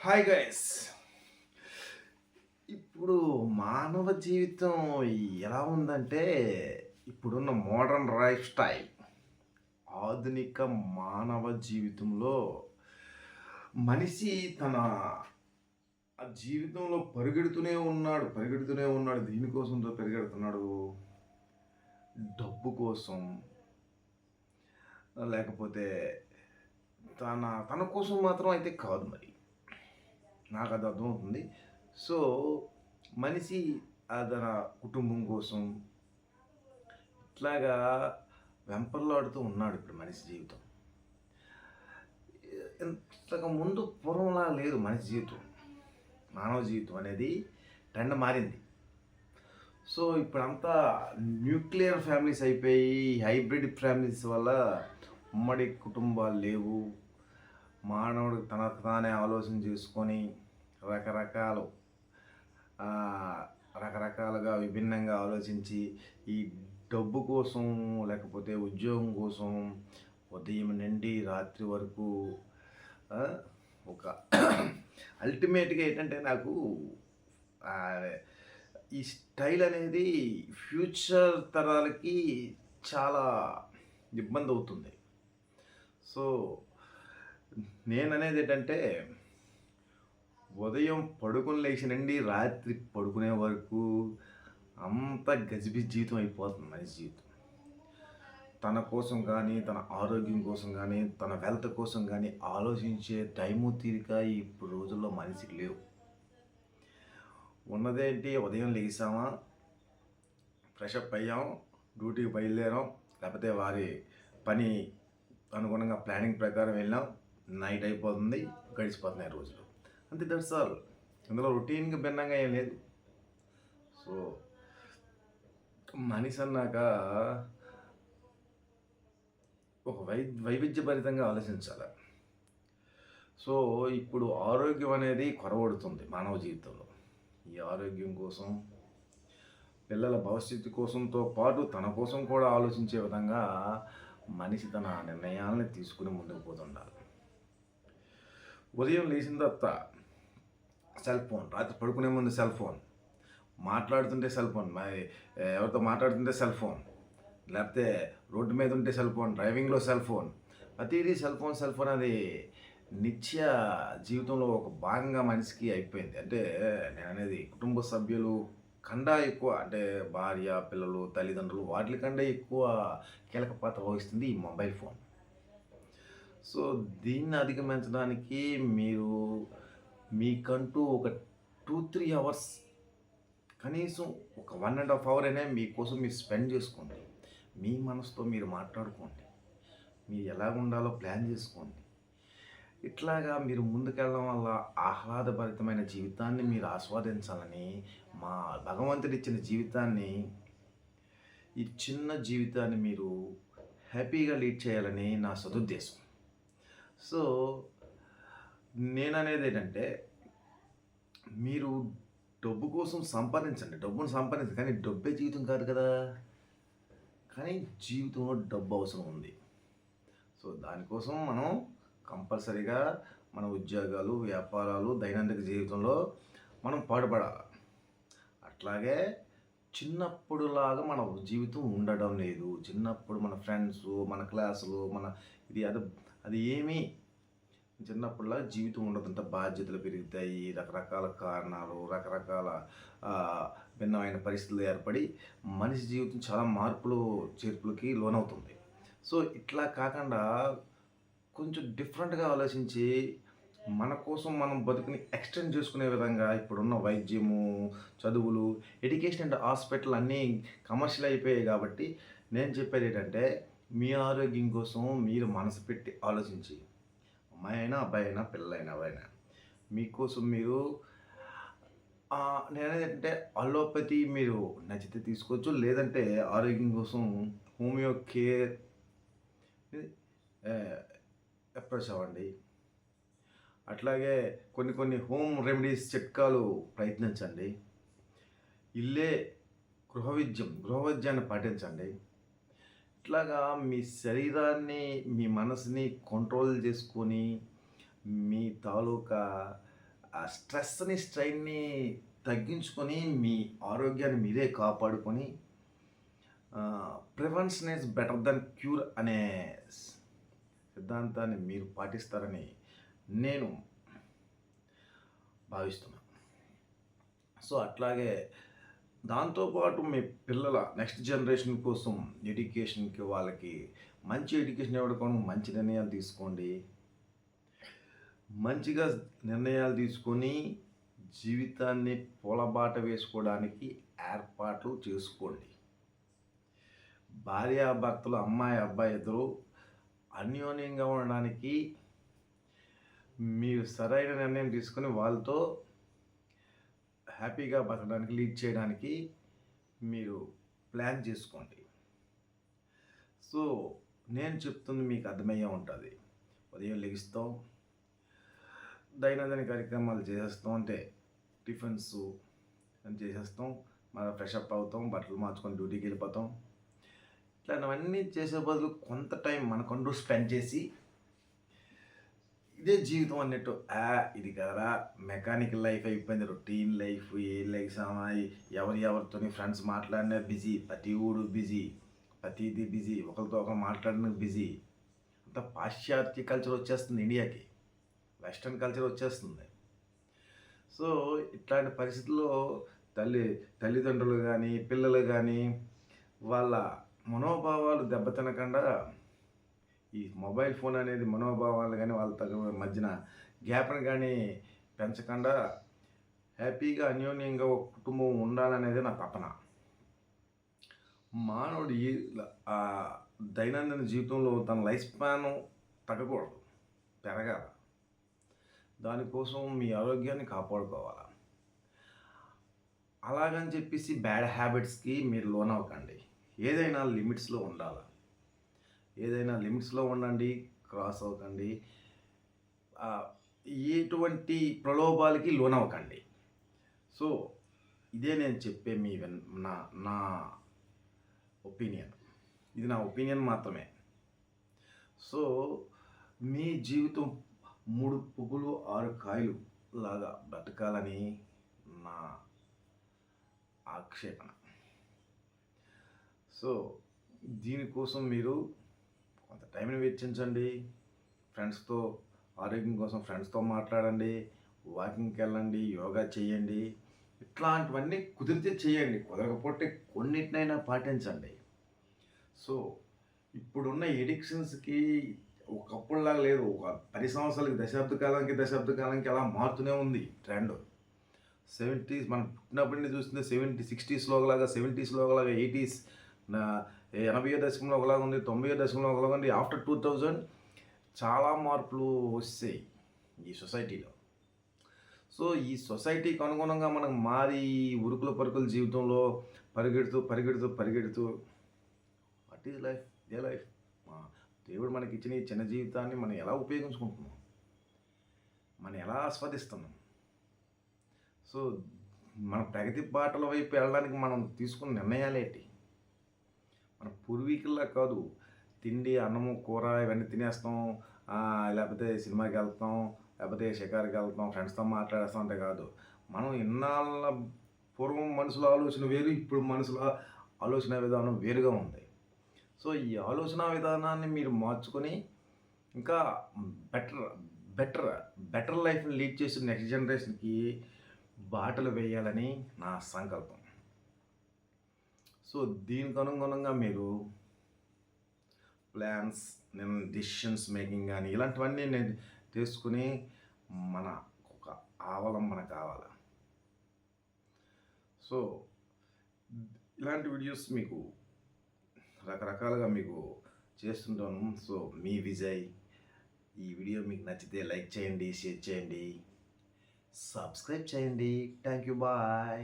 Hi guys. ఇప్పుడు మానవ జీవితం ఎలా ఉందంటే, ఇప్పుడున్న మోడర్న్ లైఫ్ స్టైల్, ఆధునిక మానవ జీవితంలో మనిషి తన జీవితంలో పరిగెడుతూనే ఉన్నాడు. దేనికోసంతో పరిగెడుతున్నాడు? డబ్బు కోసం, లేకపోతే తన కోసం మాత్రం అయితే కాదు మరి. నాకు అది అర్థమవుతుంది. సో, మనిషి తన కుటుంబం కోసం ఇట్లాగా వెంపర్లాడుతూ ఉన్నాడు ఇప్పుడు మనిషి జీవితం. ఇంతకు ముందు పూర్వంలా లేదు మనిషి జీవితం. మానవ జీవితం అనేది ట్రెండ్ మారింది. సో, ఇప్పుడంతా న్యూక్లియర్ ఫ్యామిలీస్ అయిపోయి, హైబ్రిడ్ ఫ్యామిలీస్ వల్ల ఉమ్మడి కుటుంబాలు లేవు. మానవుడు తనకు తానే ఆలోచన చేసుకొని రకరకాలు రకరకాలుగా విభిన్నంగా ఆలోచించి ఈ డబ్బు కోసం లేకపోతే ఉద్యోగం కోసం ఉదయం నుండి రాత్రి వరకు ఒక అల్టిమేట్గా ఏంటంటే నాకు ఈ స్టైల్ అనేది ఫ్యూచర్ తరాలకి చాలా ఇబ్బంది అవుతుంది. సో నేననేది ఏంటంటే ఉదయం పడుకుని లేచి నుండి రాత్రి పడుకునే వరకు అంత గజిబిజి జీవితం అయిపోతుంది మనిషి జీవితం. తన కోసం కానీ, తన ఆరోగ్యం కోసం కానీ, తన వెల్త్ కోసం కానీ ఆలోచించే టైము తీరిక ఇప్పుడు రోజుల్లో మనిషికి లేవు. ఉన్నదేంటి, ఉదయం లేచామా, ఫ్రెషప్ అయ్యాం, డ్యూటీకి బయలుదేరాం, లేకపోతే వారి పని అనుగుణంగా ప్లానింగ్ ప్రకారం వెళ్ళాం, నైట్ అయిపోతుంది, గడిచిపోతున్నాయి రోజులు. అంతే, దట్స్ ఆల్. ఇందులో రొటీన్గా భిన్నంగా ఏం లేదు. సో మనిషి అన్నాక ఒక వైవిధ్యభరితంగా ఆలోచించాలి. సో ఇప్పుడు ఆరోగ్యం అనేది కొరవడుతుంది మానవ జీవితంలో. ఈ ఆరోగ్యం కోసం, పిల్లల భవిష్యత్తు కోసంతో పాటు తన కోసం కూడా ఆలోచించే విధంగా మనిషి తన నిర్ణయాలను తీసుకుని ముందుకు పోతుండాలి. ఉదయం లేచిన తర్వాత సెల్ ఫోన్, రాత్రి పడుకునే ముందు సెల్ ఫోన్, మాట్లాడుతుంటే సెల్ ఫోన్, ఎవరితో మాట్లాడుతుంటే సెల్ ఫోన్, లేకపోతే రోడ్డు మీద ఉంటే సెల్ ఫోన్, డ్రైవింగ్లో సెల్ ఫోన్, ప్రతిదీ సెల్ ఫోన్ అది నిత్య జీవితంలో ఒక భాగంగా మనిషికి అయిపోయింది. అంటే నేను అనేది కుటుంబ సభ్యులు కన్నా ఎక్కువ, అంటే భార్య, పిల్లలు, తల్లిదండ్రులు వాటి కన్నా ఎక్కువ కీలక పాత్ర వహిస్తుంది ఈ మొబైల్ ఫోన్. సో దీన్ని అధిగమించడానికి మీరు మీకంటూ ఒక 2-3 అవర్స్, కనీసం ఒక 1.5 అవర్ అయినా మీకోసం మీరు స్పెండ్ చేసుకోండి. మీ మనసుతో మీరు మాట్లాడుకోండి, మీరు ఎలా ఉండాలో ప్లాన్ చేసుకోండి. ఇట్లాగా మీరు ముందుకెళ్ళడం వల్ల ఆహ్లాదభరితమైన జీవితాన్ని మీరు ఆస్వాదించాలని, మా భగవంతుడిచ్చిన జీవితాన్ని, ఈ చిన్న జీవితాన్ని మీరు హ్యాపీగా లీడ్ చేయాలని నా సదుద్దేశం. సో నేననేది ఏంటంటే, మీరు డబ్బు కోసం సంపాదించండి, డబ్బును సంపాదించండి, కానీ డబ్బే జీవితం కాదు కదా. కానీ జీవితంలో డబ్బు అవసరం ఉంది. సో దానికోసం మనం కంపల్సరీగా మన ఉద్యోగాలు, వ్యాపారాలు, దైనందిక జీవితంలో మనం పాటుపడాలి. అట్లాగే చిన్నప్పుడులాగా మన జీవితం ఉండడం లేదు. చిన్నప్పుడు మన ఫ్రెండ్స్, మన క్లాసులు, మన ఇది అది ఏమీ చిన్నప్పుడులా జీవితం ఉండదంట. బాధ్యతలు పెరుగుతాయి, రకరకాల కారణాలు, రకరకాల భిన్నమైన పరిస్థితులు ఏర్పడి మనిషి జీవితం చాలా చేర్పులకి లోనవుతుంది. సో ఇట్లా కాకుండా కొంచెం డిఫరెంట్గా ఆలోచించి మన కోసం మనం బతుకుని ఎక్స్టెండ్ చేసుకునే విధంగా ఇప్పుడున్న వైద్యము, చదువులు, ఎడ్యుకేషన్ అండ్ హాస్పిటల్ అన్నీ కమర్షియల్ అయిపోయాయి. కాబట్టి నేను చెప్పేది ఏంటంటే, మీ ఆరోగ్యం కోసం మీరు మనసు పెట్టి ఆలోచించి, అమ్మాయి అయినా, అబ్బాయి అయినా, పిల్లలైనా, ఎవరైనా మీకోసం మీరు నేనేది ఏంటంటే, అలోపతి మీరు నచ్చితే తీసుకోవచ్చు, లేదంటే ఆరోగ్యం కోసం హోమియో కేర్ అప్రోచ్ అవ్వండి. అట్లాగే కొన్ని హోమ్ రెమెడీస్, చిట్కాలు ప్రయత్నించండి. ఇల్లే గృహవిద్యాన్ని పాటించండి. ఇట్లాగా మీ శరీరాన్ని, మీ మనసుని కంట్రోల్ చేసుకొని మీ తాలూకా ఆ స్ట్రెస్‌ని, స్ట్రెయిన్‌ని తగ్గించుకొని మీ ఆరోగ్యాన్ని మీరే కాపాడుకొని prevention is better than cure అనే సిద్ధాంతాన్ని మీరు పాటిస్తారని నేను భావిస్తున్నాను. సో, అట్లాగే దాంతోపాటు మీ పిల్లల నెక్స్ట్ జనరేషన్ కోసం ఎడ్యుకేషన్‌కి వాళ్ళకి మంచి ఎడ్యుకేషన్ ఇవ్వడం, మంచి నిర్ణయాలు తీసుకోండి. మంచిగా నిర్ణయాలు తీసుకొని జీవితాన్ని పూలబాట వేసుకోవడానికి ఏర్పాట్లు చేసుకోండి. భార్యాభర్తలు, అమ్మాయి, అబ్బాయి ఇద్దరు అన్యోన్యంగా ఉండడానికి మీరు సరైన నిర్ణయం తీసుకొని వాళ్ళతో హ్యాపీగా బతకడానికి, లీడ్ చేయడానికి మీరు ప్లాన్ చేసుకోండి. సో, నేను చెప్తుంది మీకు అర్థమయ్యే ఉంటుంది. ఉదయం లెగిస్తాం, దైనందిన కార్యక్రమాలు చేసేస్తాం, అంటే టిఫిన్స్ అని చేసేస్తాం, మళ్ళీ ఫ్రెష్ అప్ అవుతాం, బట్టలు మార్చుకొని డ్యూటీకి వెళ్ళిపోతాం. ఇట్లాంటివన్నీ చేసే బదులు కొంత టైం మనకంటూ స్పెండ్ చేసి ఇదే జీవితం అన్నట్టు ఇది కదరా మెకానికల్ లైఫ్ అయిపోయింది, రొటీన్ లైఫ్, ఏ లైఫ్సామా, ఎవరితోని ఫ్రెండ్స్ మాట్లాడినా బిజీ, ప్రతి ఊడు బిజీ, ప్రతిదీ బిజీ, ఒకరితో ఒకరు మాట్లాడిన బిజీ. అంత పాశ్చాత్య కల్చర్ వచ్చేస్తుంది ఇండియాకి, వెస్ట్రన్ కల్చర్ వచ్చేస్తుంది. సో ఇట్లాంటి పరిస్థితుల్లో తల్లిదండ్రులు కానీ పిల్లలు కానీ వాళ్ళ మనోభావాలు దెబ్బతినకుండా ఈ మొబైల్ ఫోన్ అనేది మనోభావాలు కానీ వాళ్ళ మధ్యన గ్యాప్ని కానీ పెంచకుండా హ్యాపీగా అన్యోన్యంగా ఒక కుటుంబం ఉండాలనేది నా తపన. మానవుడు ఈ దైనందిన జీవితంలో తన లైఫ్ స్పాన్ తగ్గకూడదు, పెరగాల. దానికోసం మీ ఆరోగ్యాన్ని కాపాడుకోవాలి. అలాగని చెప్పేసి బ్యాడ్ హ్యాబిట్స్కి మీరు లోన్ అవ్వకండి. ఏదైనా లిమిట్స్లో ఉండాలి. ఏదైనా లిమిట్స్లో ఉండండి, క్రాస్ అవ్వకండి. ఎటువంటి ప్రలోభాలకి లోన్ అవ్వకండి. సో ఇదే నేను చెప్పే నా ఒపీనియన్. ఇది నా ఒపీనియన్ మాత్రమే. సో మీ జీవితం 3 పువ్వులు 6 కాయలు లాగా బ్రతకాలని నా ఆక్షేపణ. సో దీనికోసం మీరు కొంత టైంని వెచ్చించండి. ఫ్రెండ్స్తో, ఆరోగ్యం కోసం ఫ్రెండ్స్తో మాట్లాడండి, వాకింగ్కి వెళ్ళండి, యోగా చేయండి. ఇట్లాంటివన్నీ కుదిరితే చేయండి, కుదరకపోతే కొన్నిటినైనా పాటించండి. సో ఇప్పుడున్న ఎడిక్షన్స్కి ఒకప్పుడులాగా లేదు. ఒక 10 సంవత్సరాలకి, దశాబ్ద కాలానికి అలా మారుతూనే ఉంది ట్రెండ్. 70s మనం పుట్టినప్పటి నుంచి చూస్తుంది 60స్లో ఒకలాగా, 70స్లో ఒకలాగా, 80s 80వ దశకంలో ఒకలాగా ఉంది, 90వ దశకంలో ఒకలాగా ఉంది. ఆఫ్టర్ 2000 చాలా మార్పులు వస్తాయి ఈ సొసైటీలో. సో ఈ సొసైటీకి అనుగుణంగా మనం మారి ఉరుకుల పరుగుల జీవితంలో పరిగెడుతూ what is life? A life? దేవుడు మనకి ఇచ్చిన ఈ చిన్న జీవితాన్ని మనం ఎలా ఉపయోగించుకుంటున్నాం, మనం ఎలా ఆస్వాదిస్తున్నాం? సో మన ప్రగతి బాటల వైపు వెళ్ళడానికి మనం తీసుకున్న నిర్ణయాలేంటి? మన పూర్వీకుల్లా కాదు, తిండి, అన్నము, కూర ఇవన్నీ తినేస్తాం, లేకపోతే సినిమాకి వెళ్తాం, లేకపోతే షికారుకి వెళ్తాం, ఫ్రెండ్స్తో మాట్లాడేస్తాం అంటే కాదు. మనం ఇన్నాళ్ళ పూర్వం మనుషుల ఆలోచన వేరు, ఇప్పుడు మనుషుల ఆలోచన విధానం వేరుగా ఉంది. సో ఈ ఆలోచన విధానాన్ని మీరు మార్చుకొని ఇంకా బెటర్ లైఫ్ని లీడ్ చేసి నెక్స్ట్ జనరేషన్కి బాటలు వేయాలని నా సంకల్పం. సో దీనికి అనుగుణంగా మీరు ప్లాన్స్, నేను డిసిషన్స్ మేకింగ్ కానీ ఇలాంటివన్నీ నేను తీసుకుని మన ఒక అవలంబన కావాలి. సో ఇలాంటి వీడియోస్ మీకు రకరకాలుగా మీకు చేస్తుంటాను. సో మీ విజయ్. ఈ వీడియో మీకు నచ్చితే లైక్ చేయండి, షేర్ చేయండి, సబ్స్క్రైబ్ చేయండి. Thank you, bye.